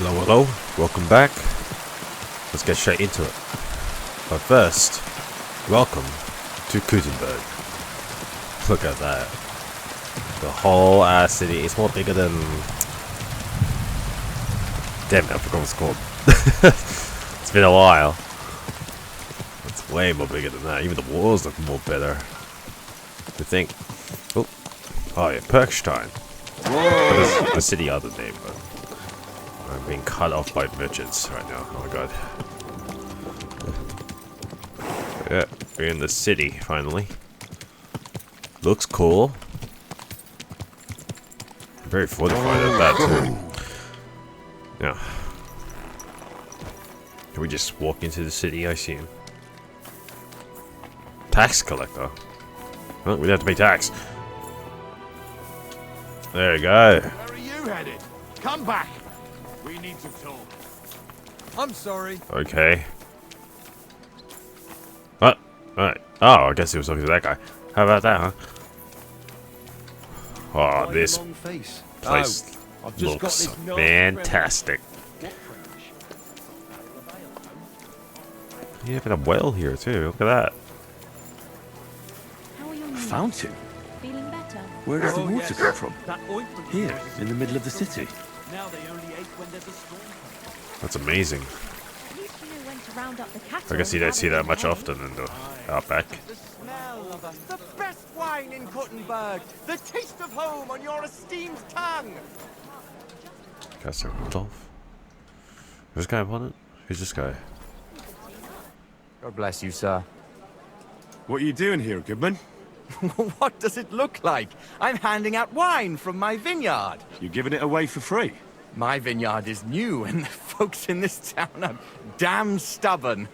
Hello, hello, welcome back. Let's get straight into it. But first, welcome to Gutenberg. Look at that. The whole ass city is more bigger than... Damn it, I forgot what it's called. It's been a while. It's way more bigger than that. Even the walls look more better. To think. Oh yeah, Perkstein. The city other name, but I'm being cut off by merchants right now. Oh my god. Yeah, we're in the city finally. Looks cool. Very fortified at that too. Yeah. Can we just walk into the city? I see him. Tax collector. Oh, we'd have to pay tax. There you go. Where are you headed? Come back. We need to talk. I'm sorry. Okay. What? Alright. Oh, I guess he was talking to that guy. How about that, huh? Oh, this place looks fantastic. You have a well here too. Look at that. A fountain? Feeling better? Where does the water come from? Here, in the middle of the city. Now they only ate when there's a storm. That's amazing. At least you know when to round up the cattle. I guess you don't see that much often in the outback. The smell of the best wine in Gutenberg. The taste of home on your esteemed tongue. Castle Rudolph. This guy upon it? Who's this guy? God bless you, sir. What are you doing here, Goodman? What does it look like? I'm handing out wine from my vineyard. You're giving it away for free? My vineyard is new, and the folks in this town are damn stubborn.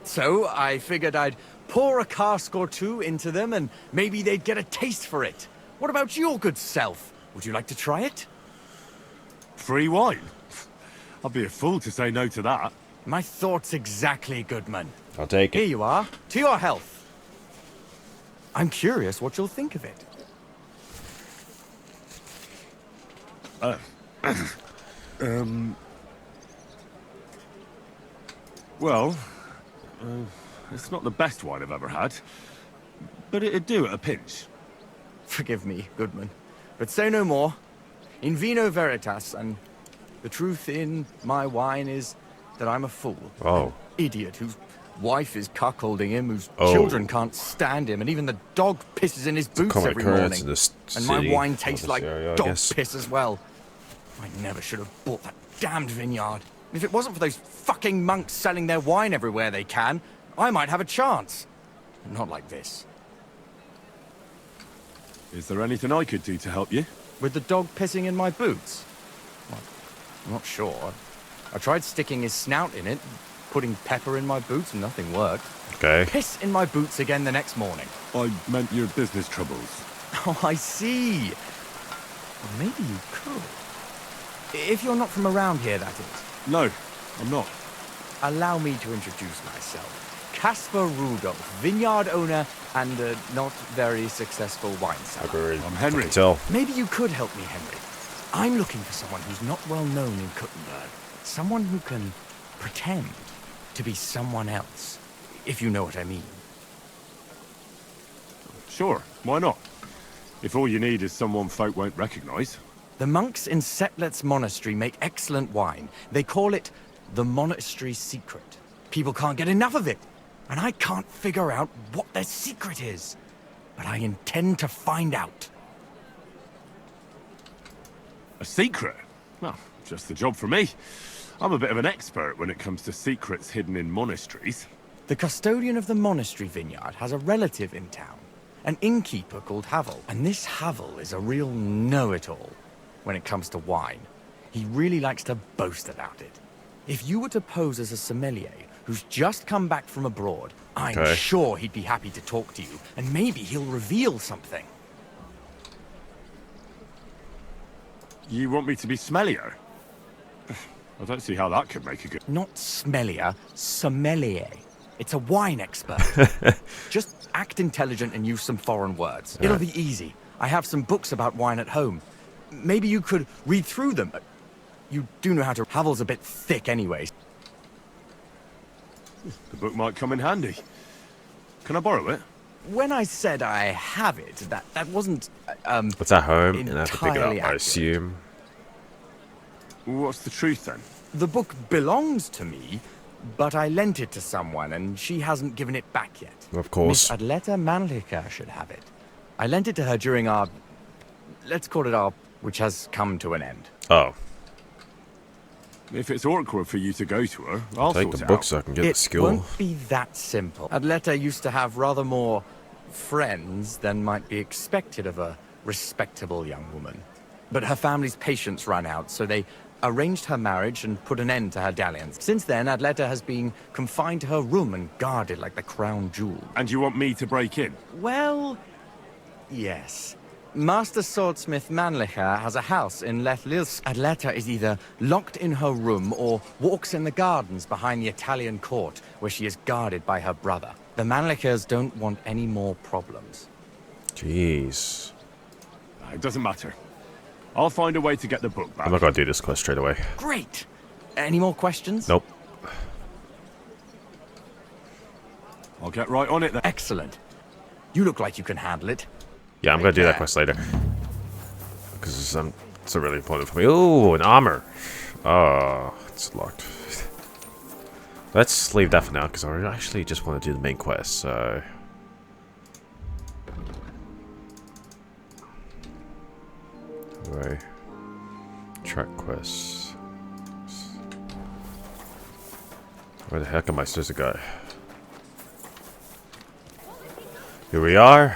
So I figured I'd pour a cask or two into them, and maybe they'd get a taste for it. What about your good self? Would you like to try it? Free wine? I'd be a fool to say no to that. My thoughts exactly, Goodman. I'll take Here it. you are. To your health. I'm curious what you'll think of it. Well, it's not the best wine I've ever had, but it'd do at a pinch. Forgive me, Goodman, but say no more. In vino veritas, and the truth in my wine is that I'm a fool. Oh. An idiot whose wife is cuckolding him, whose Oh. children can't stand him, and even the dog pisses in his boots common every occurrence morning. in this And my city, wine or tastes this like area, I dog guess. piss as well. I never should have bought that damned vineyard. If it wasn't for those fucking monks selling their wine everywhere they can, I might have a chance. Not like this. Is there anything I could do to help you? With the dog pissing in my boots? Well, I'm not sure. I tried sticking his snout in it, putting pepper in my boots, and nothing worked. Okay. Piss in my boots again the next morning. I meant your business troubles. Oh, I see. Well, maybe you could. If you're not from around here, that is. No, I'm not. Allow me to introduce myself. Caspar Rudolph, vineyard owner and a not very successful wine seller. I'm Henry. Tell. Maybe you could help me, Henry. I'm looking for someone who's not well known in Gutenberg. Someone who can pretend to be someone else, if you know what I mean. Sure, why not? If all you need is someone folk won't recognize. The monks in Skalitz monastery make excellent wine. They call it the monastery secret. People can't get enough of it, and I can't figure out what their secret is. But I intend to find out. A secret? Well, just the job for me. I'm a bit of an expert when it comes to secrets hidden in monasteries. The custodian of the monastery vineyard has a relative in town, an innkeeper called Havel. And this Havel is a real know-it-all when it comes to wine. He really likes to boast about it. If you were to pose as a sommelier who's just come back from abroad, I'm Okay. sure he'd be happy to talk to you, and maybe he'll reveal something. You want me to be smellier? I don't see how that could make a good... Not smellier, sommelier. It's a wine expert. Just act intelligent and use some foreign words. It'll be easy. I have some books about wine at home. Maybe you could read through them. You do know how to... Havel's a bit thick anyway. The book might come in handy. Can I borrow it? When I said I have it, that wasn't, What's at home? And I have to pick it up, entirely I accurate. assume. What's the truth then? The book belongs to me, but I lent it to someone, and she hasn't given it back yet. Of course. Miss Adleta Manlica should have it. I lent it to her during our... Let's call it our... which has come to an end. Oh. If it's awkward for you to go to her, I'll Take sort the it book out. so I can get the It skill. won't be that simple. Adleta used to have rather more friends than might be expected of a respectable young woman. But her family's patience ran out, so they arranged her marriage and put an end to her dalliance. Since then, Adleta has been confined to her room and guarded like the crown jewel. And you want me to break in? Well, yes. Master Swordsmith Manlicher has a house in Lethlilsk. Adleta is either locked in her room or walks in the gardens behind the Italian court, where she is guarded by her brother. The Manlichers don't want any more problems. Jeez. It doesn't matter. I'll find a way to get the book back. I'm not gonna do this quest straight away. Great! Any more questions? Nope. I'll get right on it then. Excellent. You look like you can handle it. Yeah, I'm gonna do that quest later. Because it's really important for me. Ooh, an armor. Oh, it's locked. Let's leave that for now, because I actually just want to do the main quest, so... Right. Track quests. Where the heck am I supposed to go? Here we are.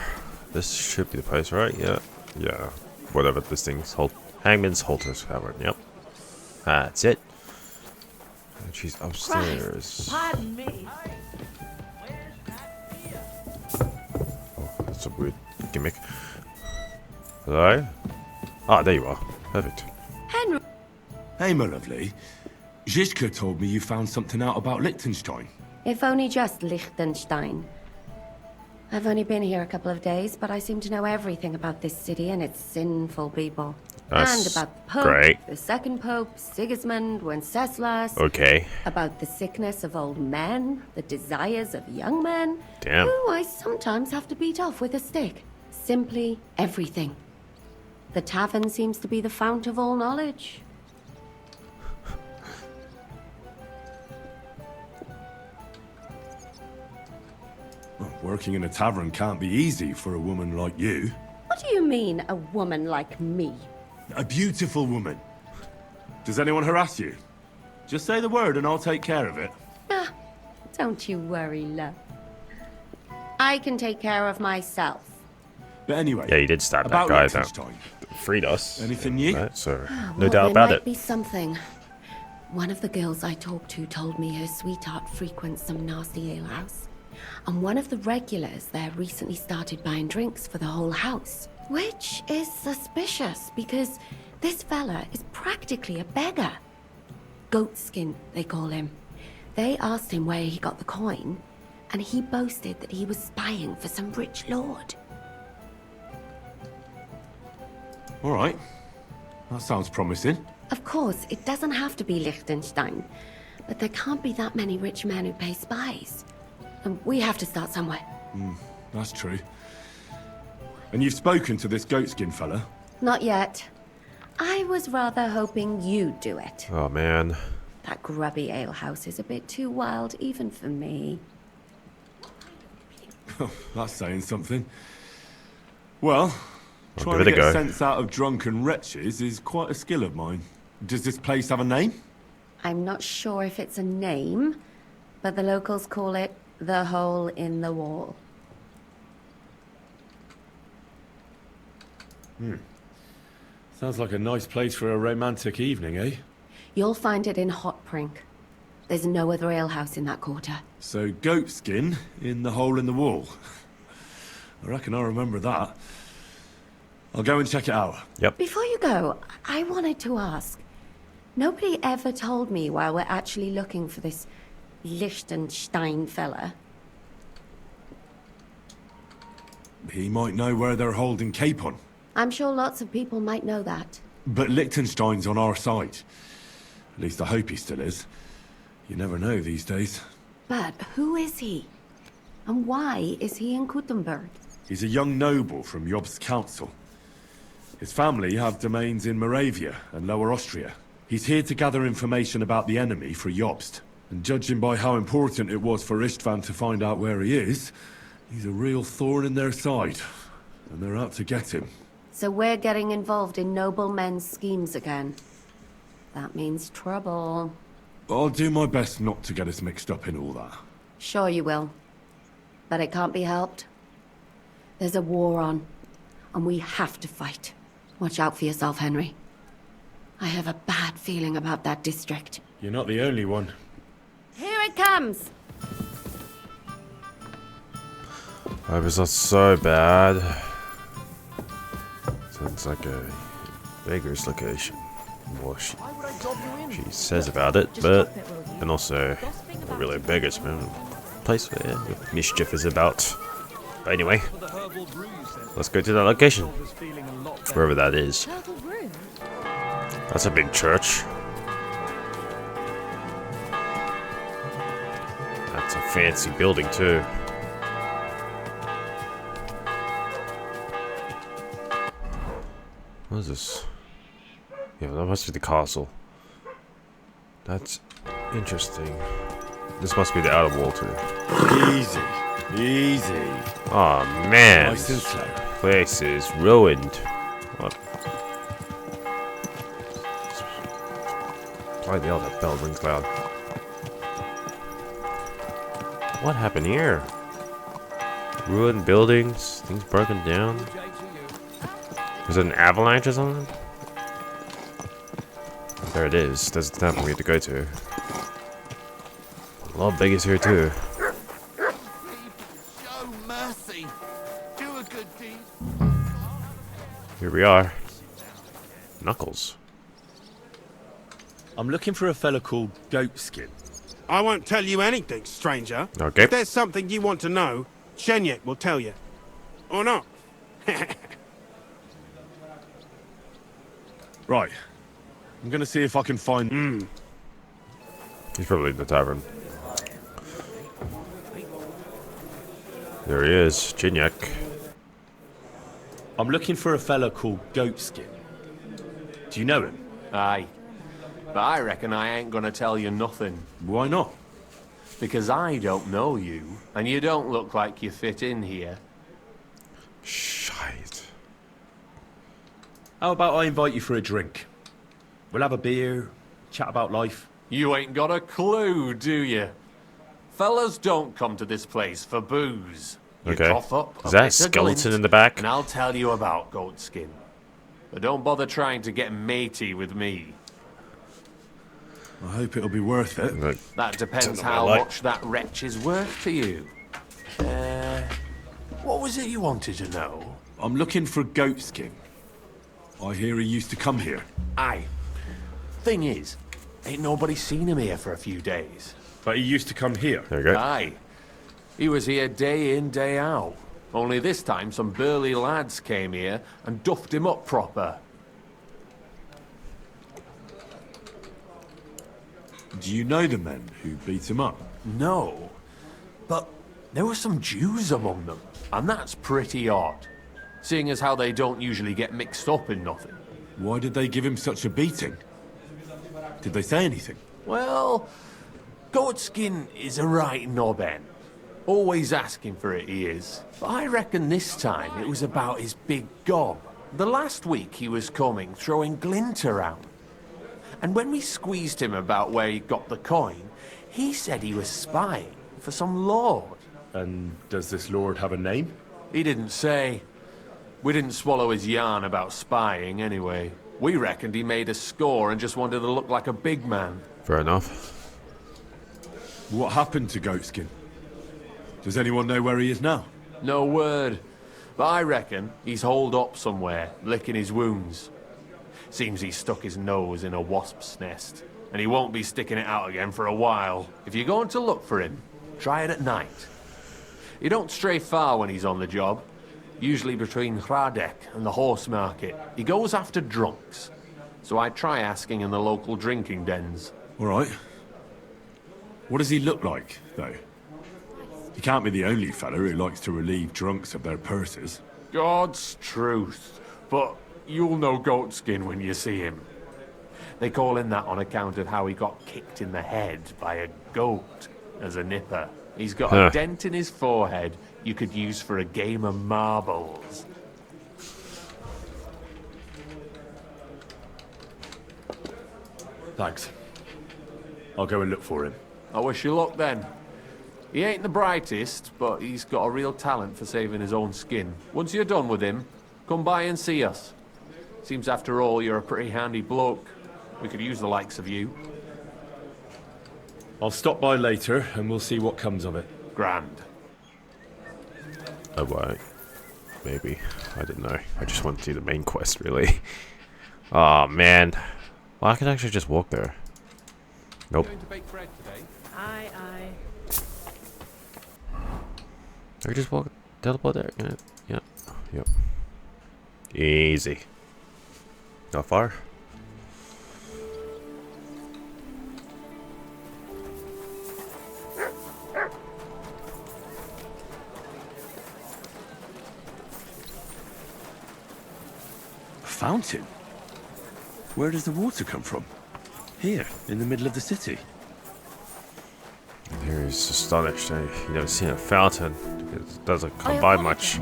This should be the place, right? Yeah. Yeah. Whatever this thing's called. Hangman's Halters Cavern. Yep. That's it. And she's upstairs. Pardon me. Oh, that's a weird gimmick. Hello? Ah, there you are. Perfect. Henry. Hey, my lovely. Zizka told me you found something out about Liechtenstein. If only just Liechtenstein. I've only been here a couple of days, but I seem to know everything about this city and its sinful people. That's and about the Pope, great. the second Pope, Sigismund, Wenceslas. Okay. About the sickness of old men, the desires of young men. Damn. Who I sometimes have to beat off with a stick. Simply everything. The tavern seems to be the fount of all knowledge. Well, working in a tavern can't be easy for a woman like you. What do you mean, a woman like me? A beautiful woman. Does anyone harass you? Just say the word and I'll take care of it. Ah, don't you worry, love. I can take care of myself. But anyway, Yeah, you did stab that about guy, though. Liechtenstein. Freed us. Anything new? Right, so, Well, no doubt there about might it. be something. One of the girls I talked to told me her sweetheart frequents some nasty alehouse. And one of the regulars there recently started buying drinks for the whole house. Which is suspicious, because this fella is practically a beggar. Goatskin, they call him. They asked him where he got the coin, and he boasted that he was spying for some rich lord. All right. That sounds promising. Of course, it doesn't have to be Liechtenstein, but there can't be that many rich men who pay spies. And we have to start somewhere. That's true. And you've spoken to this goatskin fella? Not yet. I was rather hoping you'd do it. Oh, man. That grubby alehouse is a bit too wild even for me. That's saying something. Well, I'll trying give to it a get go. sense out of drunken wretches is quite a skill of mine. Does this place have a name? I'm not sure if it's a name, but the locals call it the Hole in the Wall. Sounds like a nice place for a romantic evening, eh? You'll find it in Hotprink. There's no other alehouse in that quarter. So goatskin in the hole in the wall. I reckon I remember that. I'll go and check it out. Yep. Before you go, I wanted to ask. Nobody ever told me while we're actually looking for this Liechtenstein fella. He might know where they're holding Capon. I'm sure lots of people might know that. But Liechtenstein's on our side. At least I hope he still is. You never know these days. But who is he? And why is he in Kuttenberg? He's a young noble from Jobst's council. His family have domains in Moravia and Lower Austria. He's here to gather information about the enemy for Jobst. And judging by how important it was for Istvan to find out where he is, he's a real thorn in their side. And they're out to get him. So we're getting involved in noblemen's schemes again. That means trouble. I'll do my best not to get us mixed up in all that. Sure you will. But it can't be helped. There's a war on, and we have to fight. Watch out for yourself, Henry. I have a bad feeling about that district. You're not the only one. Here it comes! I hope it's not so bad. Sounds like a beggar's location. More she says about it, but and also not really a beggar's place where mischief is about. But anyway, let's go to that location, wherever that is. That's a big church. That's a fancy building too. What is this? Yeah, that must be the castle. That's interesting. This must be the outer wall too. Easy. Easy. Oh man, Nice and this slow. place is ruined. What? Why the hell that bell rings loud? What happened here? Ruined buildings, things broken down. Was it an avalanche or something? There it is. There's a town for me to go to. A lot of beggars here too. Show mercy. Do a good deed. Here we are. Knuckles. I'm looking for a fella called Goatskin. I won't tell you anything, stranger. Okay. If there's something you want to know, Shenyek will tell you. Or not. Right. I'm gonna see if I can find... He's probably in the tavern. There he is, Chinyak. I'm looking for a fella called Goatskin. Do you know him? Aye. But I reckon I ain't gonna tell you nothing. Why not? Because I don't know you, and you don't look like you fit in here. Shite. How about I invite you for a drink? We'll have a beer, chat about life. You ain't got a clue, do you? Fellas don't come to this place for booze. You Okay. cough up Is a that bit of skeleton glint, in the back? And I'll tell you about Goatskin. But don't bother trying to get matey with me. I hope it'll be worth it. Look, That depends Sounds how about right. much that wretch is worth to you. What was it you wanted to know? I'm looking for Goatskin. I hear he used to come here. Aye. Thing is, ain't nobody seen him here for a few days. But he used to come here. there you go. Aye. He was here day in, day out. Only this time some burly lads came here and duffed him up proper. Do you know the men who beat him up? No. But there were some Jews among them, and that's pretty odd. Seeing as how they don't usually get mixed up in nothing. Why did they give him such a beating? Did they say anything? Well, Goatskin is a right knobhead. Always asking for it, he is. But I reckon this time it was about his big gob. The last week he was coming, throwing glint around. And when we squeezed him about where he got the coin, he said he was spying for some lord. And does this lord have a name? He didn't say. We didn't swallow his yarn about spying anyway. We reckoned he made a score and just wanted to look like a big man. Fair enough. What happened to Goatskin? Does anyone know where he is now? No word. But I reckon he's holed up somewhere, licking his wounds. Seems he stuck his nose in a wasp's nest, and he won't be sticking it out again for a while. If you're going to look for him, try it at night. You don't stray far when he's on the job. Usually between Hradek and the horse market. He goes after drunks. So I try asking in the local drinking dens. All right. What does he look like, though? He can't be the only fella who likes to relieve drunks of their purses. God's truth. But you'll know Goatskin when you see him. They call him that on account of how he got kicked in the head by a goat as a nipper. He's got a dent in his forehead you could use for a game of marbles. Thanks. I'll go and look for him. I wish you luck then. He ain't the brightest, but he's got a real talent for saving his own skin. Once you're done with him, come by and see us. Seems after all you're a pretty handy bloke. We could use the likes of you. I'll stop by later and we'll see what comes of it. Grand. Oh, right. Maybe. I don't know. I just want to do the main quest, really. Oh, man. Well, I can actually just walk there. Nope. Going to bake bread today? Aye, aye. I can just walk, teleport there. Yeah. Yep. Easy. Not far. Fountain? Where does the water come from? Here, in the middle of the city. Here he's astonished. You've never seen a fountain. It doesn't come by much.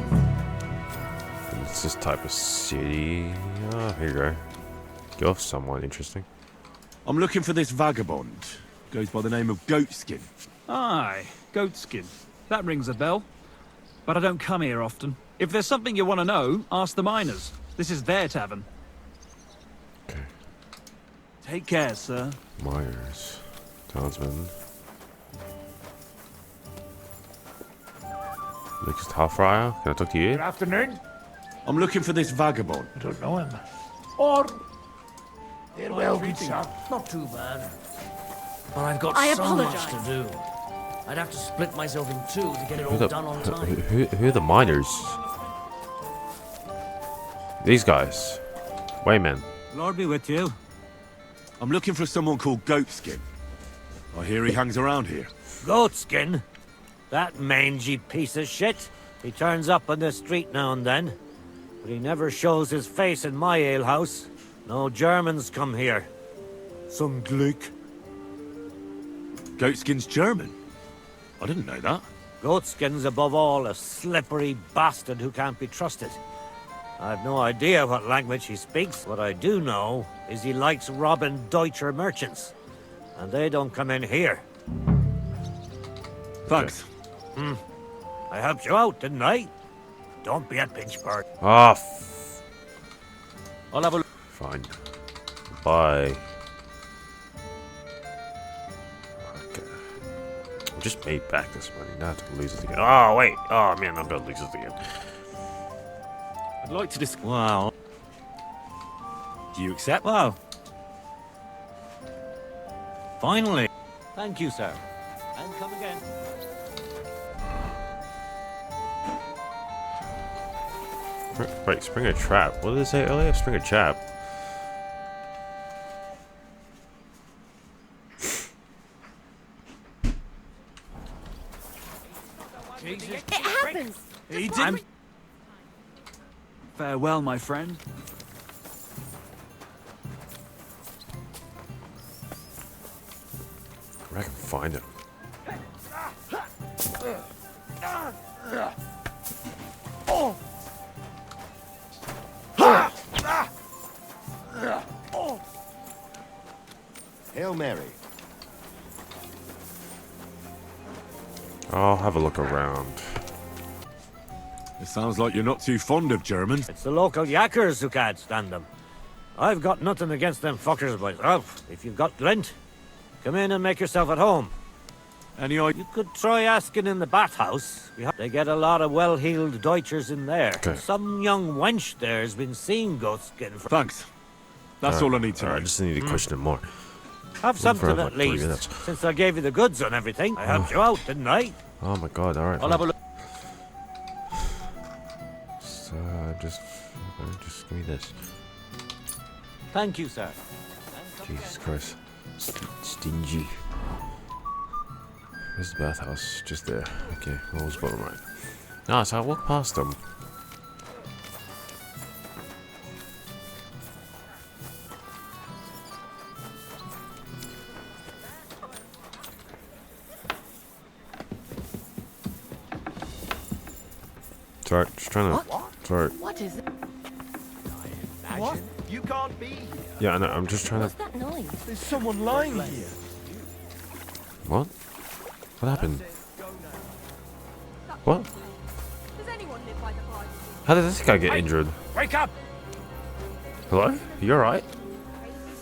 It's this type of city. Oh, here you go. Go off someone interesting. I'm looking for this vagabond. Goes by the name of Goatskin. Aye, Goatskin. That rings a bell. But I don't come here often. If there's something you want to know, ask the miners. This is their tavern. Okay. Take care, sir. Myers. Townsman. Lucas Halfryer. Can I talk to you? Good afternoon. I'm looking for this vagabond. I don't know him. Or it well be sir. Not too bad. But I've got I so much apologize. to do. I'd have to split myself in two to get it all Who the, done on who, time. who are the miners? These guys. Waymen. Lord be with you. I'm looking for someone called Goatskin. I hear he hangs around here. Goatskin? That mangy piece of shit. He turns up on the street now and then. But he never shows his face in my alehouse. No Germans come here. Some Gleek. Goatskin's German? I didn't know that. Goatskin's above all a slippery bastard who can't be trusted. I've no idea what language he speaks. What I do know is he likes robbing Deutscher merchants. And they don't come in here. Thanks. I helped you out, didn't I? Don't be a pinchbird. Ah, I'll have a look. fine. Bye. Okay. I just made back this money. Now I have to lose it again. Oh, wait. Oh, man, I'm going to lose it again. I'd like to dis- Wow. Do you accept? Wow. Finally. Thank you, sir. And come again. Wait, spring a trap. What did they say earlier? Spring a trap. It happens. He didn't. Farewell, my friend. I can find him. Hail Mary. I'll have a look around. It sounds like you're not too fond of Germans. It's the local yakkers who can't stand them. I've got nothing against them fuckers myself. If you've got glint, come in and make yourself at home. Any idea? You could try asking in the bathhouse. They get a lot of well-heeled Deutschers in there. Okay. Some young wench there has been seeing Goatskin for... Thanks. That's all I need to know. I just need to question him more. Have for something like at 3 least, minutes. since I gave you the goods on everything. I helped you out, didn't I? Oh my god, alright. I'll have a look. Just give me this. Thank you, sir. Jesus Christ. Stingy. Where's the bathhouse? Just there. Okay, what was bottom right? Nice, I walked past them. Sorry, just trying to. Sorry. What is it? What? You can't be here. Yeah, I know. I'm just trying What's to. that noise? There's someone lying here. What? What happened? What? Does anyone live by the Bible? How did this guy get injured? Wake up! Hello? You alright?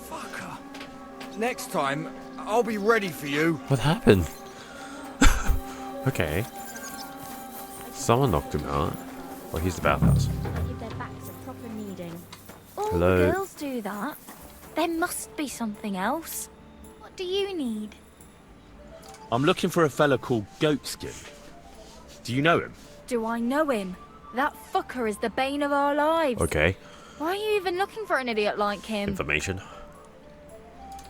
Fucker. Next time, I'll be ready for you. What happened? Okay. Someone knocked him out. Oh, he's the bathhouse. Give their backs a proper kneading. All Hello? the girls do that. There must be something else. What do you need? I'm looking for a fella called Goatskin. Do you know him? Do I know him? That fucker is the bane of our lives. Okay. Why are you even looking for an idiot like him? Information.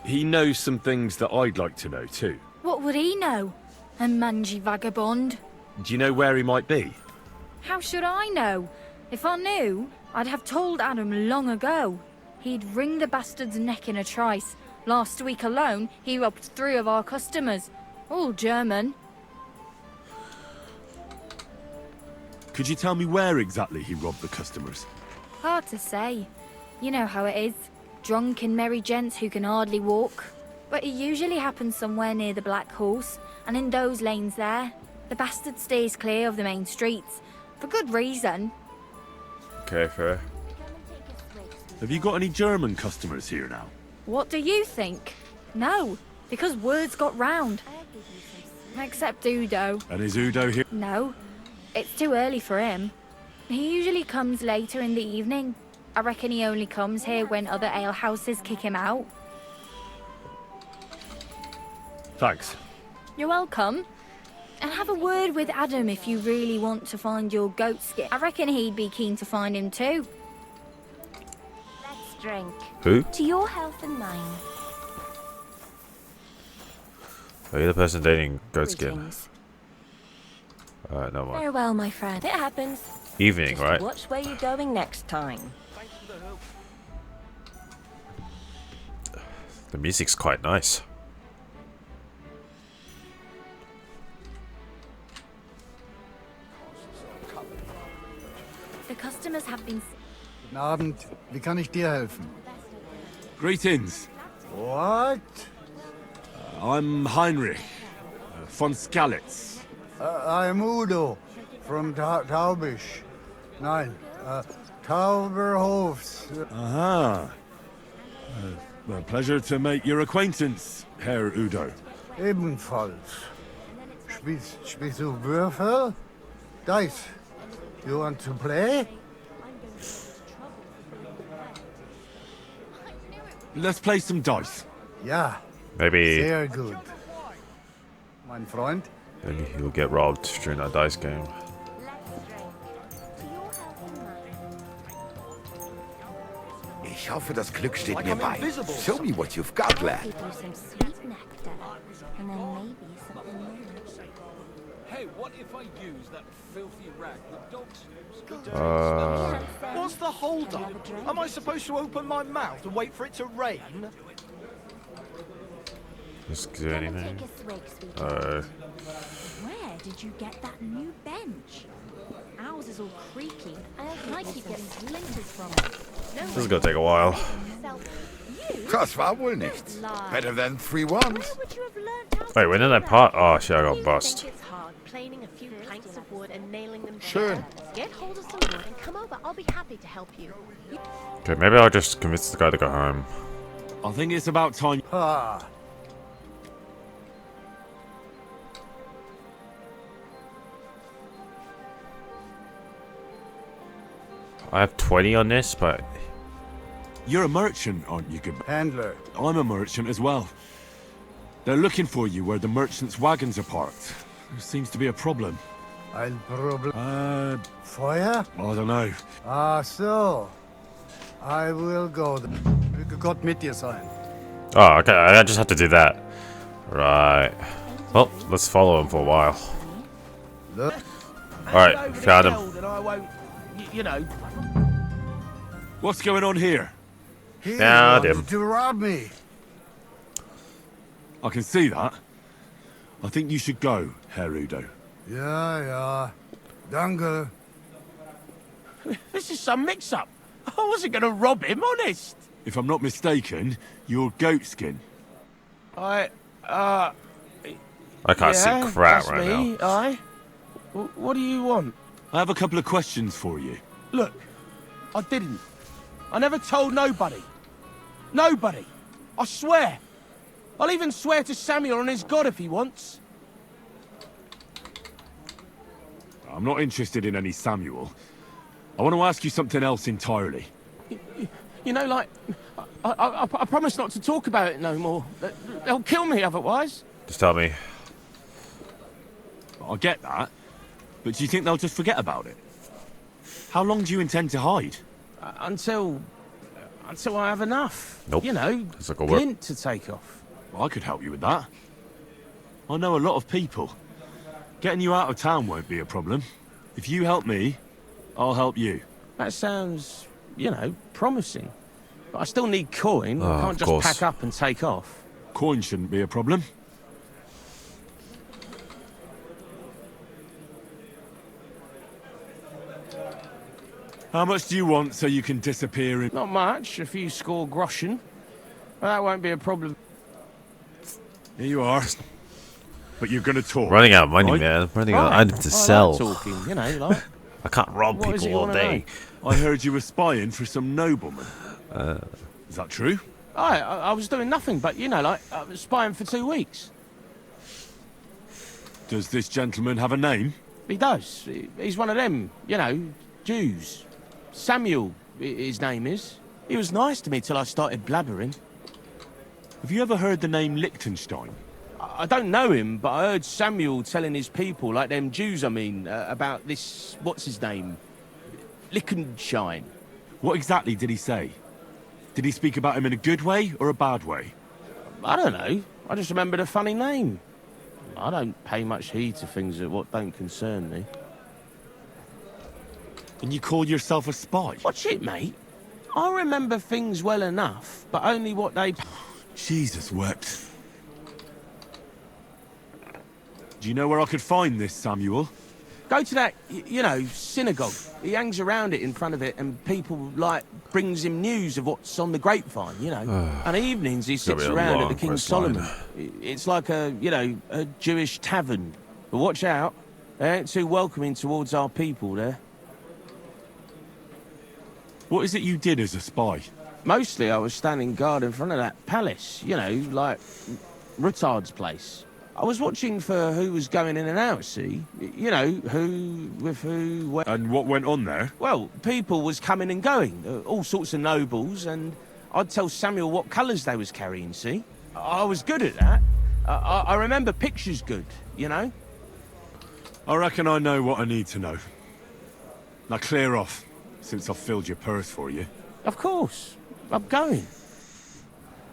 He knows some things that I'd like to know too. What would he know? A mangy vagabond? Do you know where he might be? How should I know? If I knew, I'd have told Adam long ago. He'd wring the bastard's neck in a trice. Last week alone, he robbed 3 of our customers. All German. Could you tell me where exactly he robbed the customers? Hard to say. You know how it is. Drunken merry gents who can hardly walk. But it usually happens somewhere near the Black Horse, and in those lanes there. The bastard stays clear of the main streets. For good reason. Okay, fair. Have you got any German customers here now? What do you think? No, because words got round. Except Udo. And is Udo here? No, it's too early for him. He usually comes later in the evening. I reckon he only comes here when other alehouses kick him out. Thanks. You're welcome. And have a word with Adam if you really want to find your goat skin. I reckon he'd be keen to find him too. Let's drink. Who? To your health and mine. Are you the person dating Goatskin? Greetings. Alright, no more. Farewell, my friend. It happens. Evening, Just right? watch where you're going next time. The music's quite nice. The customers have been... Guten Abend, wie kann ich dir helfen? Greetings. What? I'm Heinrich, von Skalitz. I'm Udo, from Taubisch. Nein, Tauberhofs. Aha. A pleasure to make your acquaintance, Herr Udo. Ebenfalls. Spielst du Würfel? Dice. You want to play? Let's play some dice. Ja. Maybe. Sehr gut. Mein Freund. Maybe he'll get robbed during that dice game. Ich hoffe, das Glück steht mir bei. Show me what you've got, lad. Hey, what if I use that filthy rag that dogs use? What's the hold-up? Am I supposed to open my mouth and wait for it to rain? Just do anything. Where did you get that new bench? Ours is all creaky. I keep getting splinters from it. This is gonna take a while. Das war wohl nichts. Better than 3 ones. Wait, when did I part? Oh shit, I got bust. It's hard planing a few planks of wood and nailing them Schön. down. Get hold of some wood and come over. I'll be happy to help you. Okay, maybe I'll just convince the guy to go home. I think it's about time. Ah. I have 20 on this, but You're a merchant, aren't you, good? Handler. I'm a merchant as well. They're looking for you where the merchants' wagons are parked. There seems to be a problem. Ein Problem. Feuer? I don't know. Ah, so. I will go. Gott mit dir sein. Oh, okay. I just have to do that. Right. Well, let's follow him for a while. Alright, found him. What's going on here? He Found him. wanted to rob me. I can see that. I think you should go, Herr Udo. Ja, ja. Danke. This is some mix-up. I wasn't going to rob him, honest. If I'm not mistaken, you're Goatskin. I can't see crap right now. Aye. What do you want? I have a couple of questions for you. Look, I didn't. I never told nobody. Nobody. I swear. I'll even swear to Samuel and his God if he wants. I'm not interested in any Samuel. I want to ask you something else entirely. You know, like, I promise not to talk about it no more. They'll kill me otherwise. Just tell me. I get that, but do you think they'll just forget about it? How long do you intend to hide? Until I have enough. Nope. You know, It's like a work. glint to take off. Well, I could help you with that. I know a lot of people. Getting you out of town won't be a problem. If you help me, I'll help you. That sounds, you know, promising. But I still need coin. Oh, I can't of just course. pack up and take off. Coin shouldn't be a problem. How much do you want so you can disappear in... Not much, a few score groschen. Well, that won't be a problem. Here you are. But you're gonna talk. Running out of money, right? man. Running out of items to I sell. like talking, you know, like... I can't rob What is it people you all wanna day. I heard you were spying for some nobleman. Is that true? I was doing nothing but, you know, like, I was spying for 2 weeks. Does this gentleman have a name? He does. He's one of them, you know, Jews. Samuel, his name is. He was nice to me till I started blabbering. Have you ever heard the name Liechtenstein? I don't know him, but I heard Samuel telling his people, like them Jews, I mean, about this, what's his name? Liechtenstein. What exactly did he say? Did he speak about him in a good way or a bad way? I don't know. I just remembered a funny name. I don't pay much heed to things that what don't concern me. And you call yourself a spy? Watch it, mate. I remember things well enough, but only what they... Jesus wept. Do you know where I could find this, Samuel? Go to that, you know, synagogue. He hangs around it in front of it, and people, like, brings him news of what's on the grapevine, you know. And evenings he sits around at the King Solomon. It's like a, you know, a Jewish tavern. But watch out, they ain't too welcoming towards our people there. What is it you did as a spy? Mostly I was standing guard in front of that palace, you know, like Rutard's place. I was watching for who was going in and out, see? You know, who, with who, where... And what went on there? Well, people was coming and going, all sorts of nobles, and I'd tell Samuel what colours they was carrying, see? I was good at that. I remember pictures good, you know? I reckon I know what I need to know. Now clear off, since I've filled your purse for you. Of course. I'm going.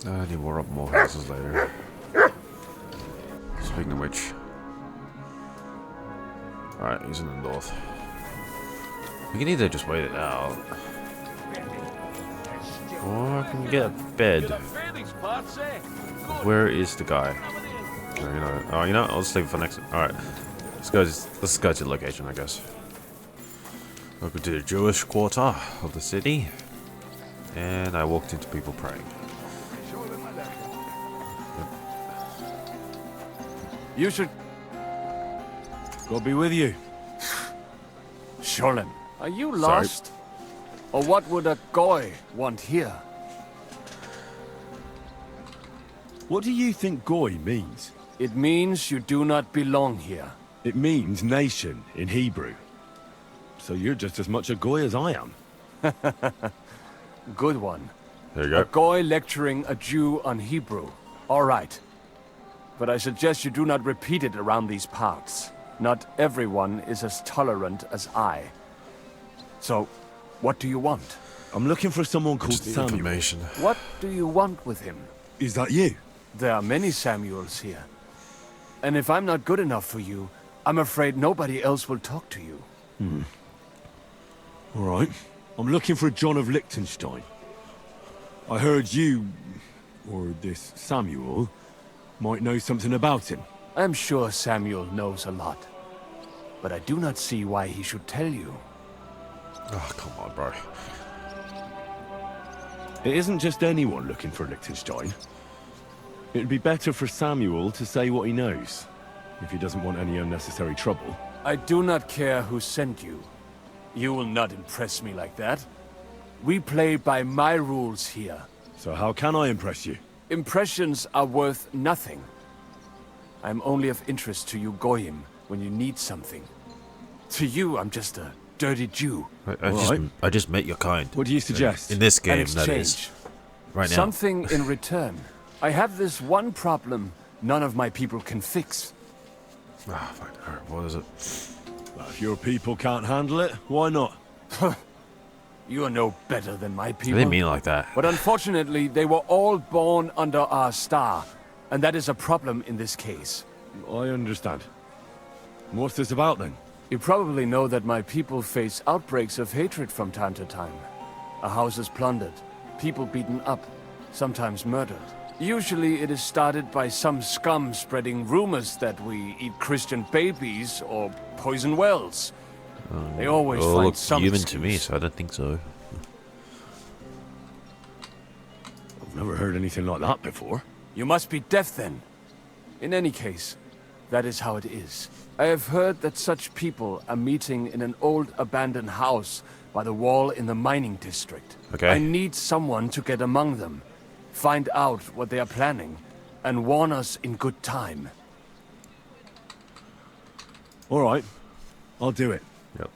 I need more houses later. Speaking of which... Alright, he's in the north. We can either just wait it out. Or I can get a bed. Where is the guy? Oh, you know, I'll just leave it for next. Alright. Let's go to the location, I guess. Welcome to the Jewish quarter of the city. And I walked into people praying. You should... God be with you. Sholem. Are you Sorry. lost? Or what would a goy want here? What do you think goy means? It means you do not belong here. It means nation in Hebrew. So you're just as much a goy as I am. Good one. There you A go. goy lecturing a Jew on Hebrew. All right. But I suggest you do not repeat it around these parts. Not everyone is as tolerant as I. So, what do you want? I'm looking for someone called Just need Samuel. information. What do you want with him? Is that you? There are many Samuels here. And if I'm not good enough for you, I'm afraid nobody else will talk to you. All right. I'm looking for John of Liechtenstein. I heard you, or this Samuel, might know something about him. I'm sure Samuel knows a lot. But I do not see why he should tell you. Oh, come on, bro. It isn't just anyone looking for Liechtenstein. It'd be better for Samuel to say what he knows, if he doesn't want any unnecessary trouble. I do not care who sent you. You will not impress me like that. We play by my rules here. So how can I impress you? Impressions are worth nothing. I'm only of interest to you Goyim when you need something. To you, I'm just a dirty Jew. I just met your kind. What do you suggest? In this game, An that is. exchange. Right now. Something in return. I have this one problem none of my people can fix. Ah, fine. Alright, what is it? Well, if your people can't handle it, why not? You are no better than my I people. didn't mean it like that. But unfortunately, they were all born under our star. And that is a problem in this case. I understand. What's this about then? You probably know that my people face outbreaks of hatred from time to time. A house is plundered, people beaten up, sometimes murdered. Usually it is started by some scum spreading rumors that we eat Christian babies or poison wells. They always find looks some human excuse. to me, so I don't think so. I've never heard anything like that before. You must be deaf then. In any case, that is how it is. I have heard that such people are meeting in an old abandoned house by the wall in the mining district. Okay. I need someone to get among them, find out what they are planning, and warn us in good time. All right, I'll do it. Yep.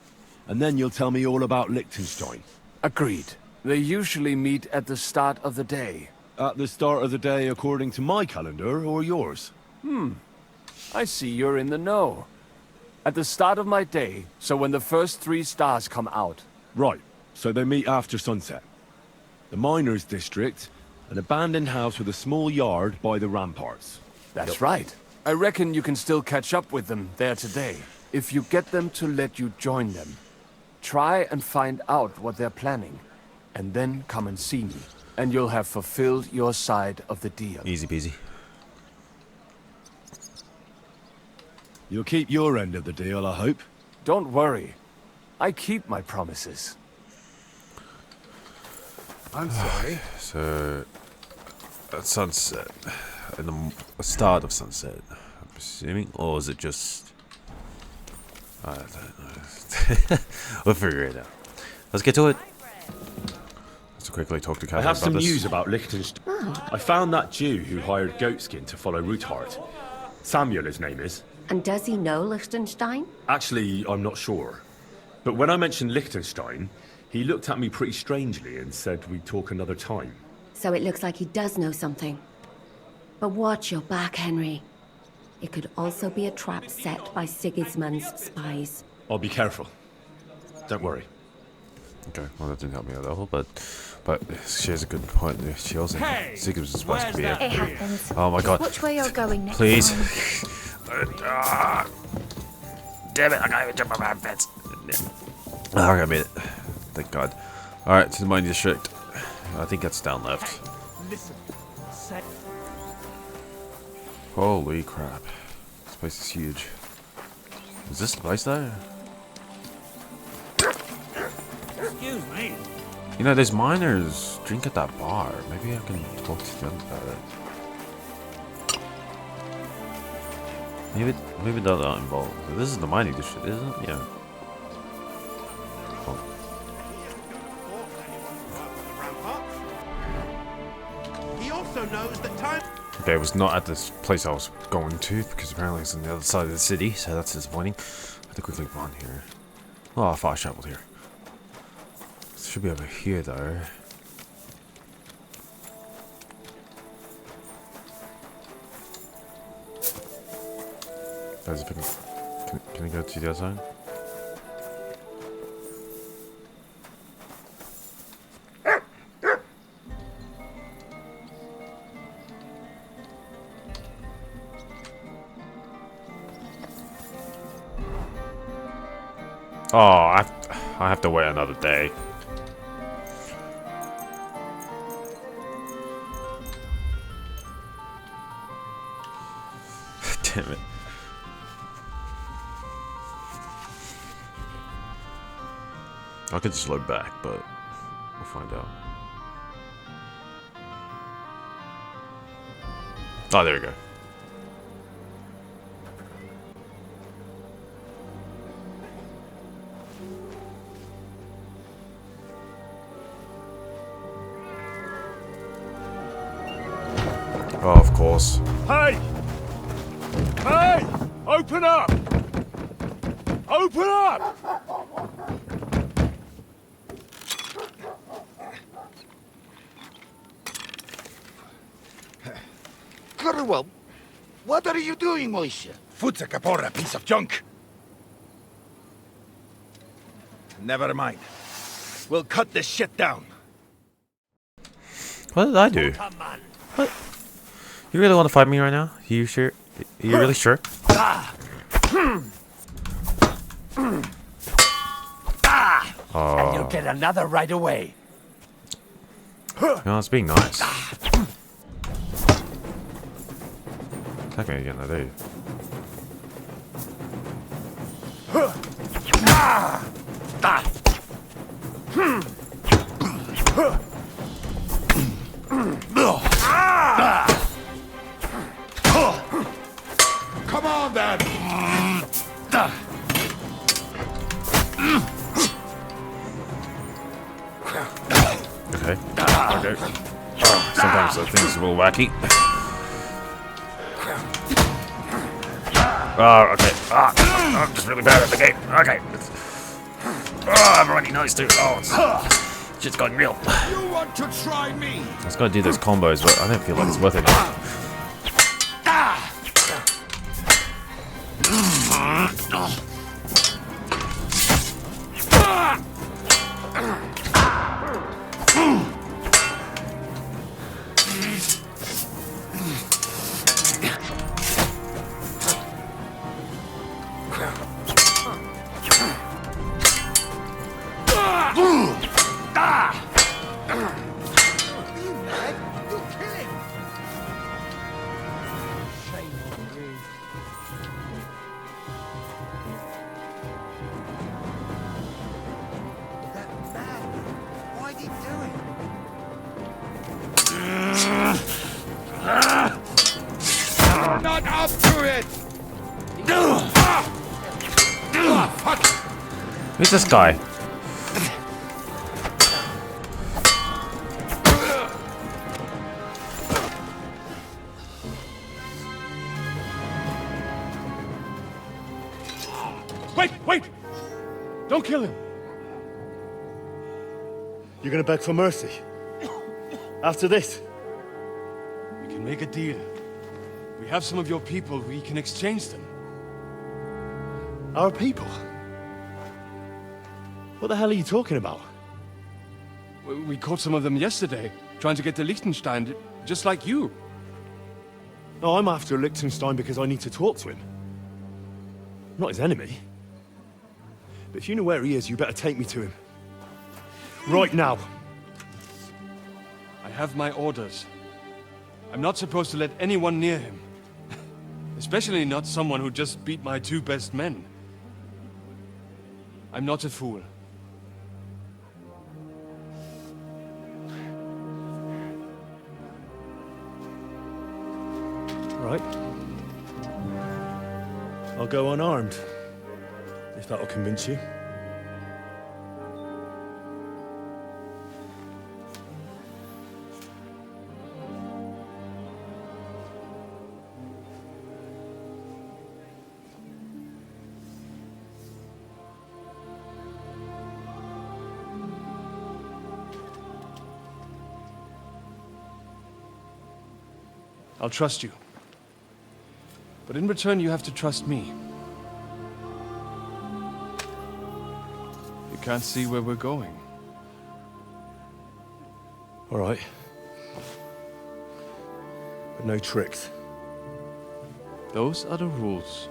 And then you'll tell me all about Liechtenstein. Agreed. They usually meet at the start of the day. At the start of the day according to my calendar, or yours? I see you're in the know. At the start of my day, so when the first 3 stars come out. Right, so they meet after sunset. The miners' district, an abandoned house with a small yard by the ramparts. That's right. I reckon you can still catch up with them there today, if you get them to let you join them. Try and find out what they're planning, and then come and see me, and you'll have fulfilled your side of the deal. Easy peasy. You'll keep your end of the deal, I hope. Don't worry. I keep my promises. I'm sorry. So, at sunset, in the start of sunset, I'm assuming, or is it just? I don't know. We'll figure it out. Let's get to it. Let's quickly talk to Capon I have some about this. news about Liechtenstein. I found that Jew who hired Goatskin to follow Ruthard. Samuel, his name is. And does he know Liechtenstein? Actually, I'm not sure. But when I mentioned Liechtenstein, he looked at me pretty strangely and said we'd talk another time. So it looks like he does know something. But watch your back, Henry. It could also be a trap set by Sigismund's spies. I'll be careful. Don't worry. Okay, well that didn't help me at all, but she has a good point. She also Sigurd's supposed to be It happens. Oh my god! Which way you're going next Please. time? Damn it! I can't even jump over my fence. Oh, I made it. Thank God. All right, to the mining district. I think that's down left. Listen. Holy crap! This place is huge. Is this the place there? Excuse me. You know, there's miners drink at that bar. Maybe I can talk to them about it. Maybe they're not involved. This is the mining district, isn't it? Yeah. Oh. He also knows that time. Okay, it was not at this place I was going to because apparently it's on the other side of the city, so that's disappointing. I have to quickly run here. Oh, I thought I traveled here. Should be over here though. Guys, if I can I go to the other side? Oh, I have to wait another day. Damn it. I could slow back, but we'll find out. Oh, there we go. Oh, of course. Hey! Hey! Open up! Open up! Well, what are you doing, Moishe? Foot's a Capora, piece of junk. Never mind. We'll cut this shit down. What did I do? What? You really want to fight me right now? You sure? You really sure? And you'll get another right away. No, it's being nice. Attack me again, I do. Come on, then! Okay. Okay. Sometimes things are a little wacky. Oh, okay. I'm just really bad at the game. Okay. Oh, everybody knows too. Oh, it's just going real. You want to try me? I was gonna do those combos, but I don't feel like it's worth it now. Not up to it! Who's this guy? Wait! Don't kill him! You're gonna beg for mercy? After this? We can make a deal. We have some of your people, we can exchange them. Our people? What the hell are you talking about? We caught some of them yesterday, trying to get to Liechtenstein, just like you. No, I'm after Liechtenstein because I need to talk to him. I'm not his enemy. But if you know where he is, you better take me to him. Right now. I have my orders. I'm not supposed to let anyone near him. Especially not someone who just beat my two best men. I'm not a fool. Right. I'll go unarmed. If that'll convince you. I'll trust you. But in return, you have to trust me. You can't see where we're going. All right. But no tricks. Those are the rules.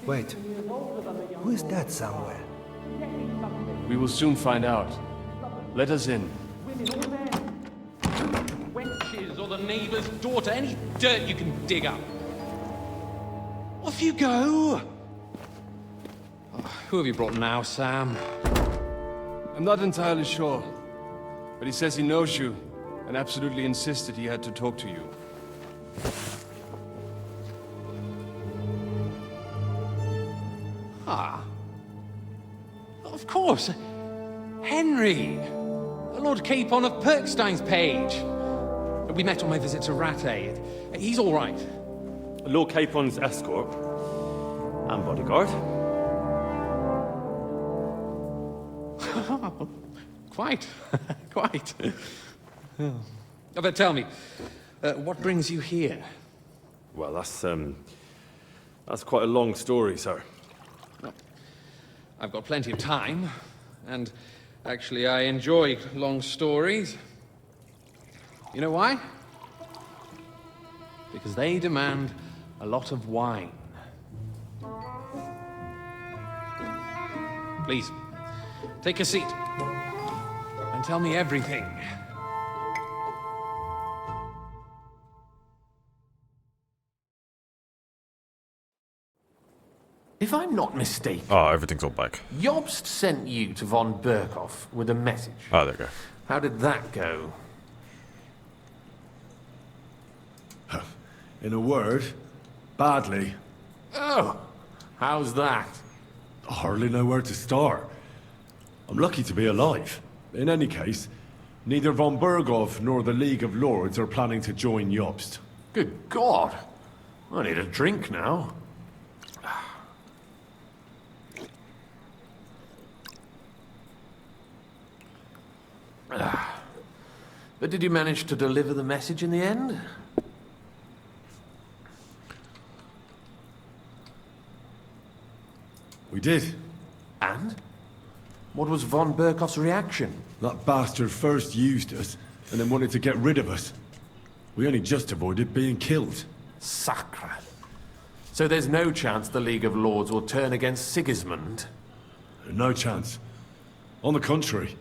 Wait. Who is that somewhere? We will soon find out. Let us in. Wenches or the neighbour's daughter, any dirt you can dig up. Off you go! Oh, who have you brought now, Sam? I'm not entirely sure, but he says he knows you, and absolutely insisted he had to talk to you. Ah. Of course. Henry. Lord Capon of Perkstein's page. We met on my visit to Rattay. He's all right. Lord Capon's escort and bodyguard. Quite. Quite. Oh. But tell me, what brings you here? Well, that's quite a long story, sir. Well, I've got plenty of time, and actually I enjoy long stories. You know why? Because they demand a lot of wine. Please, take a seat and tell me everything. If I'm not mistaken... Oh, everything's all back. Jobst sent you to von Bergow with a message. Oh, there you go. How did that go? In a word, badly. Oh, how's that? I hardly know where to start. I'm lucky to be alive. In any case, neither von Bergow nor the League of Lords are planning to join Jobst. Good God. I need a drink now. But did you manage to deliver the message in the end? We did. And? What was von Berghoff's reaction? That bastard first used us, and then wanted to get rid of us. We only just avoided being killed. Sacre. So there's no chance the League of Lords will turn against Sigismund? No chance. On the contrary.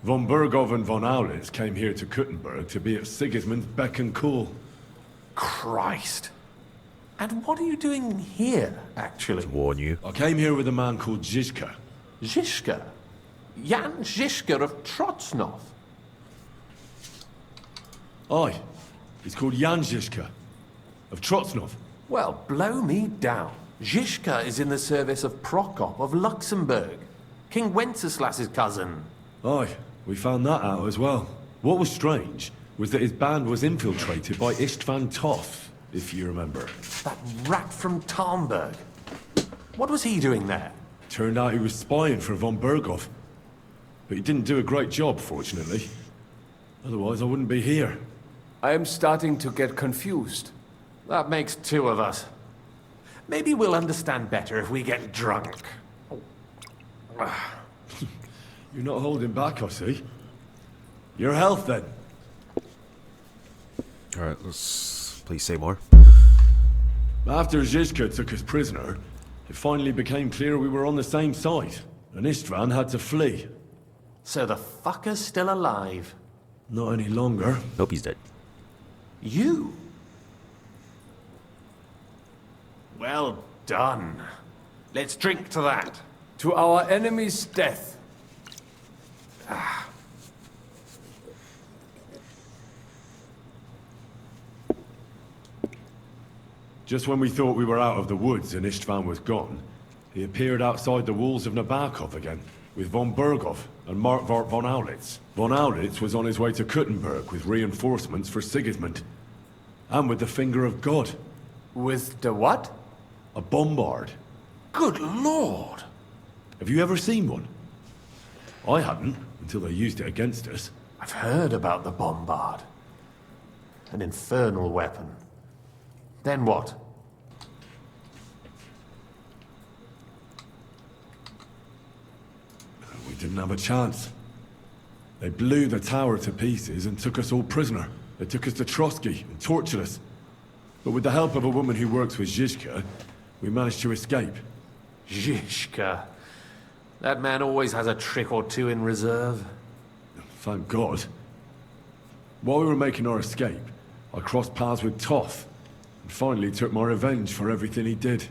Von Bergow and von Aulitz came here to Kuttenberg to be at Sigismund's beck and call. Christ. And what are you doing here, actually? To warn you. I came here with a man called Zizka. Zizka? Jan Zizka of Trotznov? Aye. He's called Jan Zizka. Of Trotznov. Well, blow me down. Zizka is in the service of Prokop of Luxembourg. King Wenceslas's cousin. Aye. We found that out as well. What was strange was that his band was infiltrated by Istvan Toth, if you remember. That rat from Tarnberg. What was he doing there? Turned out he was spying for von Bergow. But he didn't do a great job, fortunately. Otherwise, I wouldn't be here. I am starting to get confused. That makes two of us. Maybe we'll understand better if we get drunk. You're not holding back, I see. Your health, then. Alright, let's please say more. After Zizka took us prisoner, it finally became clear we were on the same side, and Istvan had to flee. So the fucker's still alive? Not any longer. Nope, he's dead. You? Well done. Let's drink to that. To our enemy's death. Just when we thought we were out of the woods and Istvan was gone, he appeared outside the walls of Nabokov again, with von Bergow and Markvart von Aulitz. Von Aulitz was on his way to Kuttenberg with reinforcements for Sigismund. And with the finger of God. With the what? A bombard. Good Lord! Have you ever seen one? I hadn't, until they used it against us. I've heard about the bombard. An infernal weapon. Then what? We didn't have a chance. They blew the tower to pieces and took us all prisoner. They took us to Trotsky and tortured us. But with the help of a woman who works with Zizka, We managed to escape. Zhishka. That man always has a trick or two in reserve. Thank God. While we were making our escape, I crossed paths with Toth, and finally took my revenge for everything he did.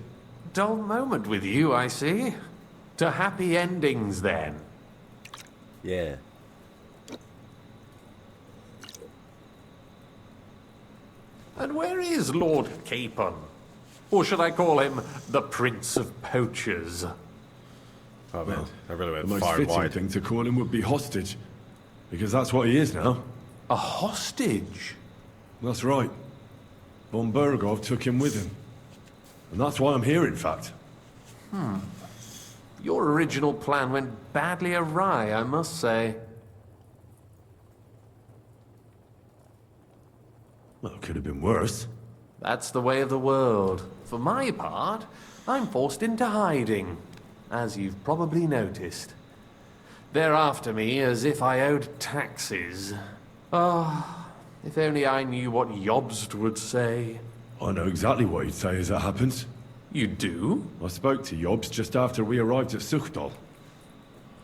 Dull moment with you, I see. To happy endings, then. Yeah. And where is Lord Capon? Or should I call him the Prince of Poachers? Oh man, I really went The most far and fitting wide. thing to call him would be hostage, because that's what he is now. A hostage? That's right. Von Bergow took him with him. And that's why I'm here, in fact. Your original plan went badly awry, I must say. Well, it could have been worse. That's the way of the world. For my part, I'm forced into hiding, as you've probably noticed. They're after me as if I owed taxes. Ah, if only I knew what Jobst would say. I know exactly what he'd say as it happens. You do? I spoke to Jobst just after we arrived at Suchdal.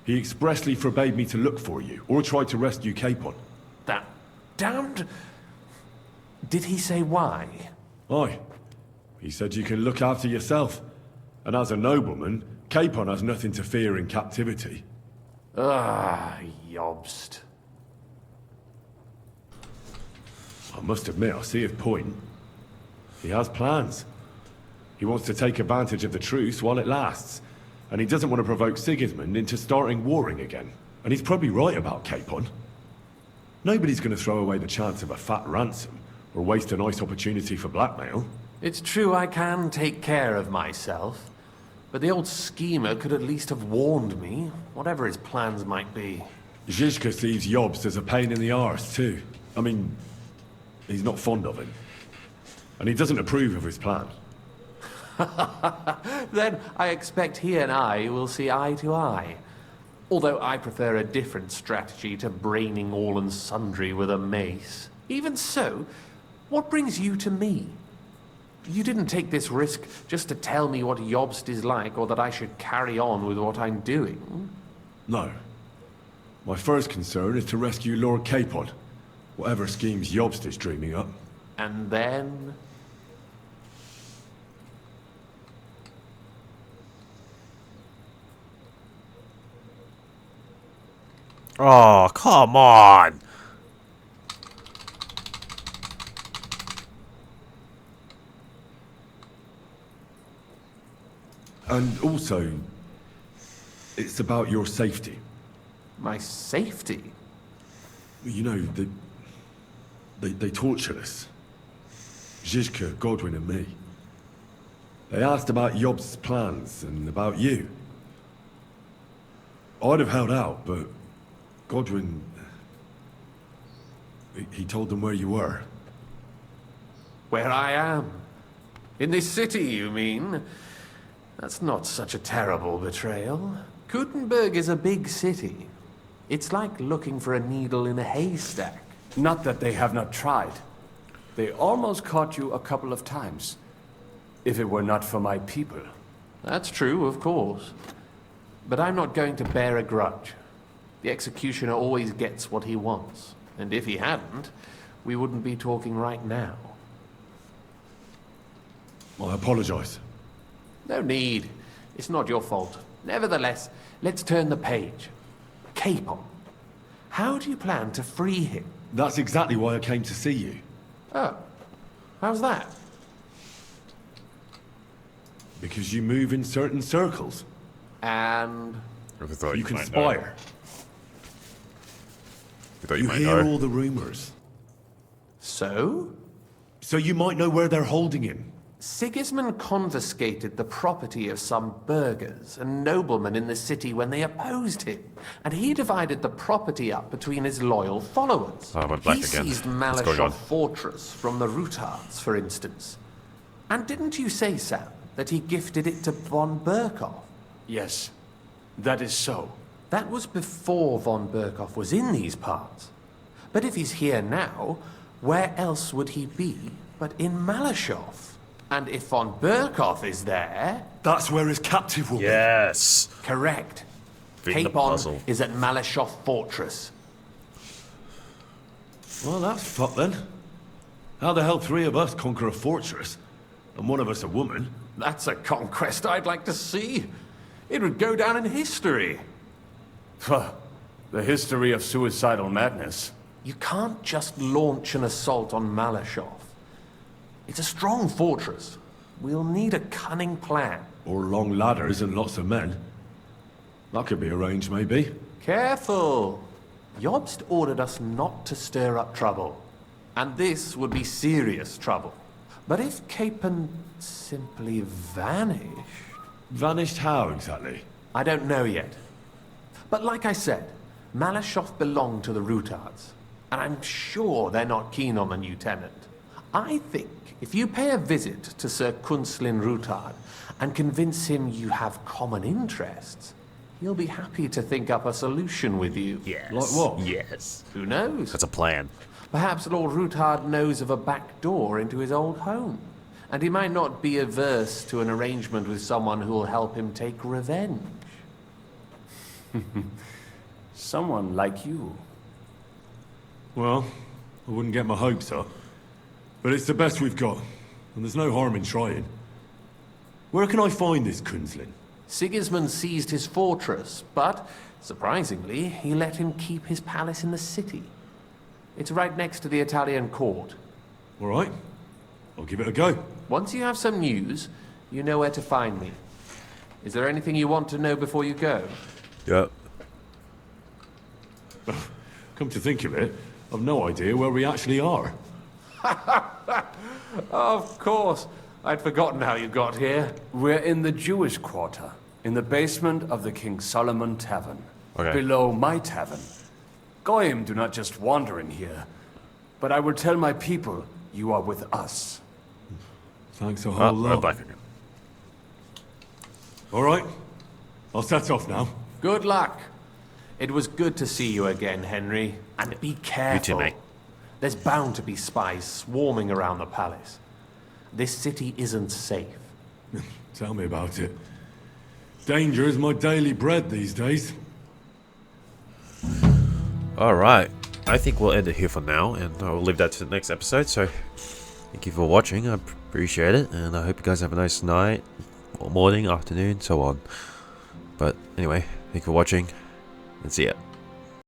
He expressly forbade me to look for you, or try to rescue Capon. That damned... Did he say why? Aye. He said you can look after yourself. And as a nobleman, Capon has nothing to fear in captivity. Ah, Jobst. I must admit, I see his point. He has plans. He wants to take advantage of the truce while it lasts. And he doesn't want to provoke Sigismund into starting warring again. And he's probably right about Capon. Nobody's going to throw away the chance of a fat ransom, or waste a nice opportunity for blackmail. It's true I can take care of myself. But the old schemer could at least have warned me, whatever his plans might be. Zhizka sees Jobst as a pain in the arse, too. I mean, he's not fond of him. And he doesn't approve of his plan. Then I expect he and I will see eye to eye. Although I prefer a different strategy to braining all and sundry with a mace. Even so, what brings you to me? You didn't take this risk just to tell me what Jobst is like, or that I should carry on with what I'm doing. No. My first concern is to rescue Lord Capon, whatever schemes Jobst is dreaming up. And then... Oh, come on! And also, it's about your safety. My safety? You know, they tortured us. Zhizka, Godwin and me. They asked about Jobst's plans and about you. I'd have held out, but Godwin... He told them where you were. Where I am? In this city, you mean? That's not such a terrible betrayal. Gutenberg is a big city. It's like looking for a needle in a haystack. Not that they have not tried. They almost caught you a couple of times. If it were not for my people. That's true, of course. But I'm not going to bear a grudge. The executioner always gets what he wants. And if he hadn't, we wouldn't be talking right now. I apologize. No need. It's not your fault. Nevertheless, let's turn the page. Capon. How do you plan to free him? That's exactly why I came to see you. Oh. How's that? Because you move in certain circles. And... You conspire. You might hear know. all the rumors. So? So you might know where they're holding him. Sigismund confiscated the property of some burghers and noblemen in the city when they opposed him, and he divided the property up between his loyal followers. Oh, I went black He again. seized What's going on? Malashov Fortress from the Rutards, for instance. And didn't you say, Sam, that he gifted it to von Bergow? Yes, that is so. That was before von Bergow was in these parts. But if he's here now, where else would he be but in Malashov? And if von Bergow is there... That's where his captive will Yes. Correct. Beating the Capon puzzle. is at Malashov Fortress. Well, that's fucked then. How the hell 3 of us conquer a fortress, and one of us a woman? That's a conquest I'd like to see. It would go down in history. The history of suicidal madness. You can't just launch an assault on Malashov. It's a strong fortress. We'll need a cunning plan. Or long ladders and lots of men. That could be arranged, maybe. Careful! Jobst ordered us not to stir up trouble. And this would be serious trouble. But if Capon simply vanished... Vanished how, exactly? I don't know yet. But like I said, Malashov belonged to the Rutards. And I'm sure they're not keen on the new tenant. I think if you pay a visit to Sir Kunslin Rutard and convince him you have common interests, he'll be happy to think up a solution with you. Yes. Like what? Yes. Who knows? That's a plan. Perhaps Lord Rutard knows of a back door into his old home. And he might not be averse to an arrangement with someone who will help him take revenge. Someone like you. Well, I wouldn't get my hopes up. But it's the best we've got, and there's no harm in trying. Where can I find this Kunslin? Sigismund seized his fortress, but, surprisingly, he let him keep his palace in the city. It's right next to the Italian court. All right. I'll give it a go. Once you have some news, you know where to find me. Is there anything you want to know before you go? Yep. Come to think of it, I've no idea where we actually are. Of course. I'd forgotten how you got here. We're in the Jewish quarter, in the basement of the King Solomon Tavern. Okay. Below my tavern. Goyim do not just wander in here, but I will tell my people you are with us. Thanks a whole lot. Back again. All right. I'll set off now. Good luck. It was good to see you again, Henry. And be careful. You too, mate. There's bound to be spies swarming around the palace. This city isn't safe. Tell me about it. Danger is my daily bread these days. Alright. I think we'll end it here for now, and I'll leave that to the next episode. So, thank you for watching. I appreciate it, and I hope you guys have a nice night, or morning, afternoon, so on. But anyway, thank you for watching, and see ya.